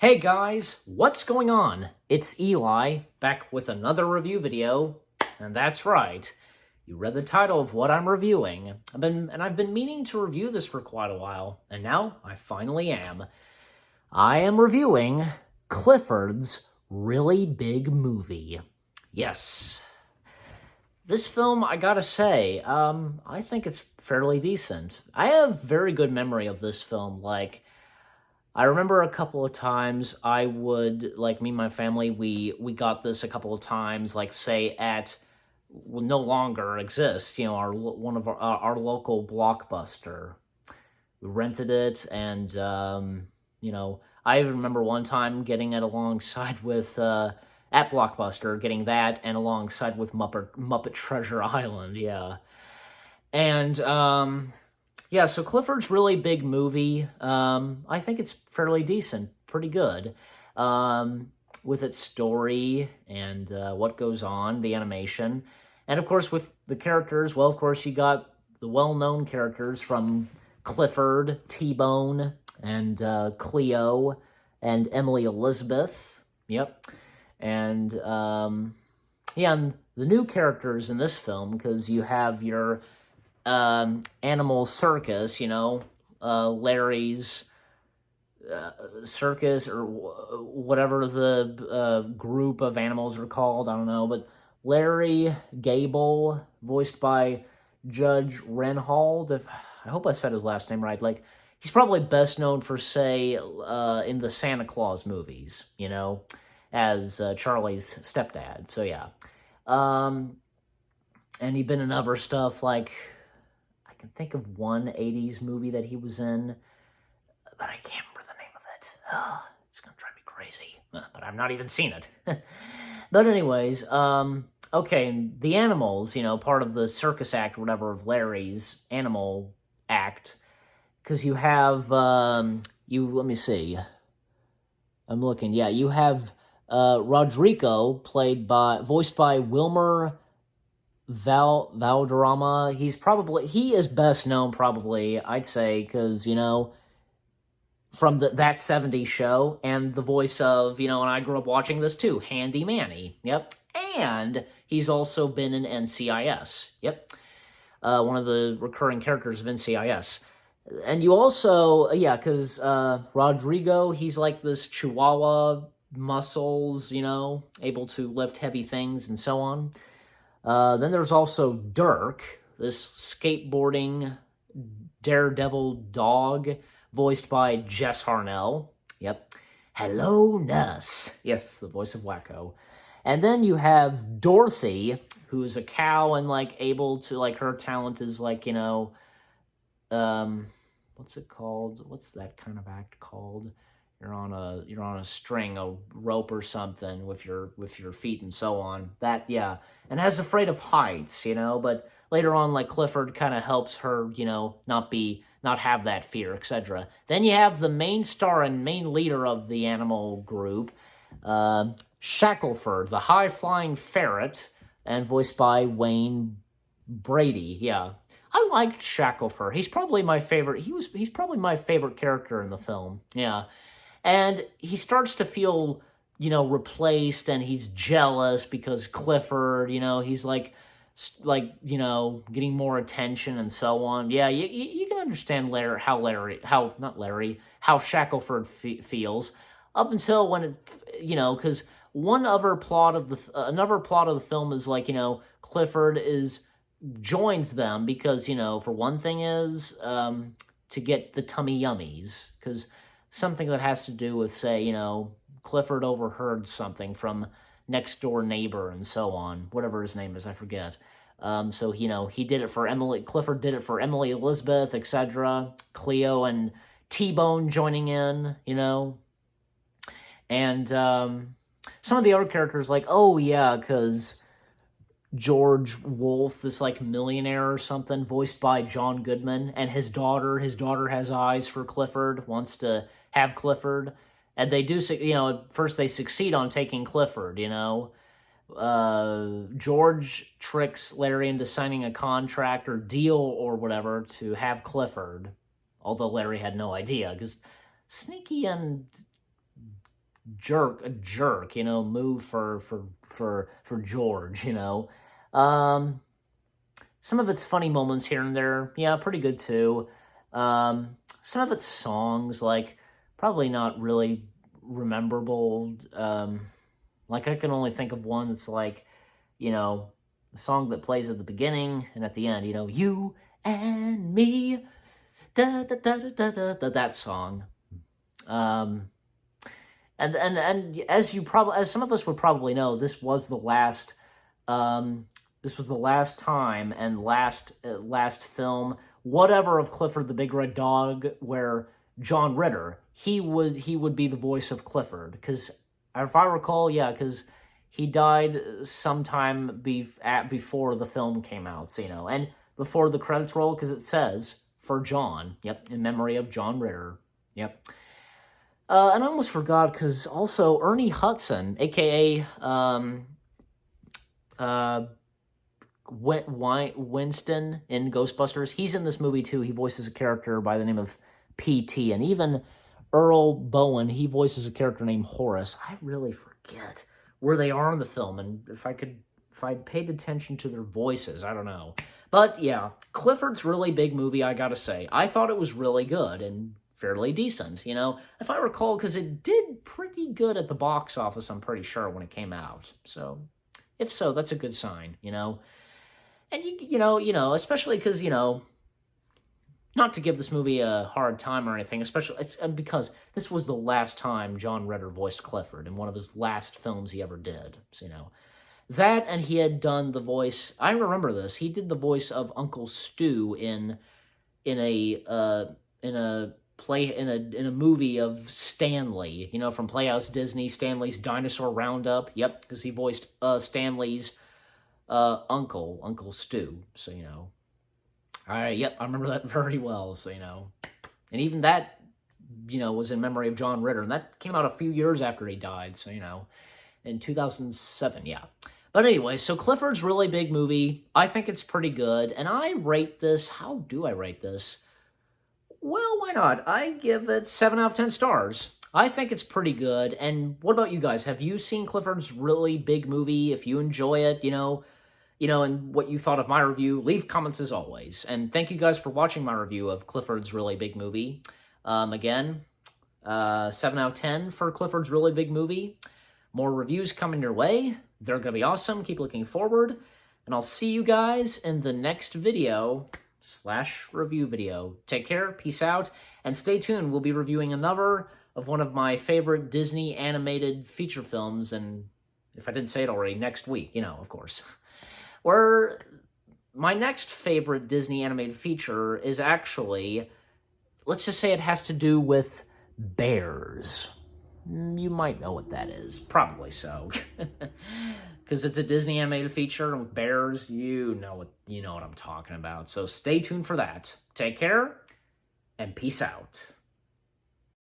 Hey guys, what's going on? It's Eli, back with another review video, and that's right. You read the title of what I'm reviewing. I've been meaning to review this for quite a while, and now I finally am. I am reviewing Clifford's Really Big Movie. Yes. This film, I gotta say, I think it's fairly decent. I have very good memory of this film, I remember a couple of times I would, me and my family, we got this a couple of times, say at, well, no longer exists, one of our local Blockbuster. We rented it, and, I even remember one time getting it alongside with, at Blockbuster, getting that, and alongside with Muppet Treasure Island, yeah. And, yeah, so Clifford's Really Big Movie, I think it's fairly decent, pretty good, with its story and what goes on, the animation, and of course with the characters, well, of course you got the well-known characters from Clifford, T-Bone, and Cleo, and Emily Elizabeth, yep, and, yeah, and the new characters in this film, because you have your animal circus, Larry's circus, or whatever the group of animals are called, I don't know, but Larry Gable, voiced by Judge Reinhold, I hope I said his last name right, he's probably best known for, say, in the Santa Claus movies, as Charlie's stepdad, so yeah. And he'd been in other stuff, I can think of one 80s movie that he was in, but I can't remember the name of it. Oh, it's going to drive me crazy, but I've not even seen it. But anyways, okay, and the animals, part of the circus act, or whatever, of Larry's animal act, because you have, let me see, I'm looking, yeah, you have Rodrigo, voiced by Wilmer Valderrama. He is best known, probably, I'd say, because, from That 70s Show, and the voice of, and I grew up watching this too, Handy Manny, yep, and he's also been in NCIS, yep, one of the recurring characters of NCIS, and you also, yeah, because Rodrigo, he's like this Chihuahua muscles, able to lift heavy things and so on. Then there's also Dirk, this skateboarding daredevil dog, voiced by Jess Harnell. Yep. Hello, Nuss. Yes, the voice of Wacko. And then you have Dorothy, who's a cow and, able to, her talent is, what's it called? What's that kind of act called? You're on a string, a rope or something with your feet and so on. That, yeah. And has afraid of heights, but later on, Clifford kind of helps her, not have that fear, etc. Then you have the main star and main leader of the animal group, Shackleford, the high-flying ferret, and voiced by Wayne Brady, yeah. I liked Shackleford. He's probably my favorite. He's probably my favorite character in the film, yeah. And he starts to feel, replaced, and he's jealous because Clifford, he's getting more attention and so on. Yeah, you can understand how Shackleford feels up until when because another plot of the film is Clifford joins them because, for one thing is, to get the tummy yummies, because something that has to do with, say, Clifford overheard something from next door neighbor and so on, whatever his name is, I forget. So, he did it for Clifford did it for Emily Elizabeth, etc., Cleo and T-Bone joining in, and some of the other characters, oh yeah, because George Wolfe, this millionaire or something, voiced by John Goodman, and his daughter has eyes for Clifford, wants to have Clifford, and they do, at first they succeed on taking Clifford, George tricks Larry into signing a contract or deal or whatever to have Clifford, although Larry had no idea, because sneaky and jerk, move for George, Um, some of its funny moments here and there, yeah, pretty good too. Some of its songs, like, probably not really rememberable. Like, I can only think of one that's like, the song that plays at the beginning and at the end, you and me, da da da da da da, that song. And as some of us would probably know, this was the last time and last film, whatever, of Clifford the Big Red Dog, where John Ritter, he would be the voice of Clifford, because if I recall, yeah, because he died sometime before the film came out, so, and before the credits roll, because it says for John, yep, in memory of John Ritter, yep. And I almost forgot, because also Ernie Hudson, a.k.a. Winston in Ghostbusters, he's in this movie too. He voices a character by the name of P.T., and even Earl Bowen, he voices a character named Horace. I really forget where they are in the film, and if I'd paid attention to their voices, I don't know. But yeah, Clifford's really big movie, I gotta say. I thought it was really good, and fairly decent, if I recall, because it did pretty good at the box office, I'm pretty sure, when it came out. So, if so, that's a good sign, And, especially because, not to give this movie a hard time or anything, especially because this was the last time John Ritter voiced Clifford in one of his last films he ever did. So, that, and he had done the voice, I remember this, he did the voice of Uncle Stu in a movie of Stanley, from Playhouse Disney, Stanley's Dinosaur Roundup. Yep, because he voiced Stanley's Uncle Stu. So, yep, I remember that very well. So, and even that, was in memory of John Ritter, and that came out a few years after he died. So, in 2007, yeah. But anyway, so Clifford's really big movie. I think it's pretty good, and I rate this. How do I rate this? Well, why not? I give it 7 out of 10 stars. I think it's pretty good. And what about you guys? Have you seen Clifford's really big movie? If you enjoy it, and what you thought of my review, leave comments as always. And thank you guys for watching my review of Clifford's really big movie. Again, 7 out of 10 for Clifford's really big movie. More reviews coming your way. They're going to be awesome. Keep looking forward. And I'll see you guys in the next video/review video. Take care, peace out, and stay tuned. We'll be reviewing another of one of my favorite Disney animated feature films, and if I didn't say it already, next week, of course. Where my next favorite Disney animated feature is actually, let's just say it has to do with bears. You might know what that is. Probably so. Because it's a Disney animated feature with bears, you know what I'm talking about. So stay tuned for that. Take care, and peace out.